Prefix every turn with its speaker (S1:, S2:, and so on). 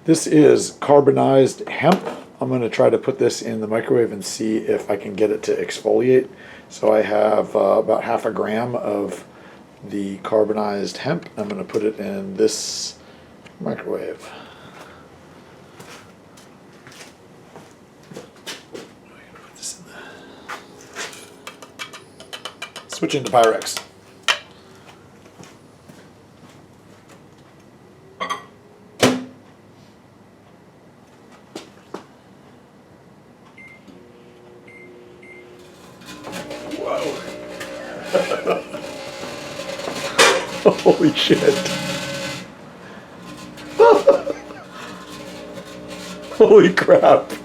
S1: This is carbonized hemp. I'm going to try to put this in the microwave and see if I can get it to exfoliate. So I have about half a gram of the carbonized hemp. I'm going to put it in this microwave. Put this in there. Switch into Pyrex. Holy shit. Holy crap.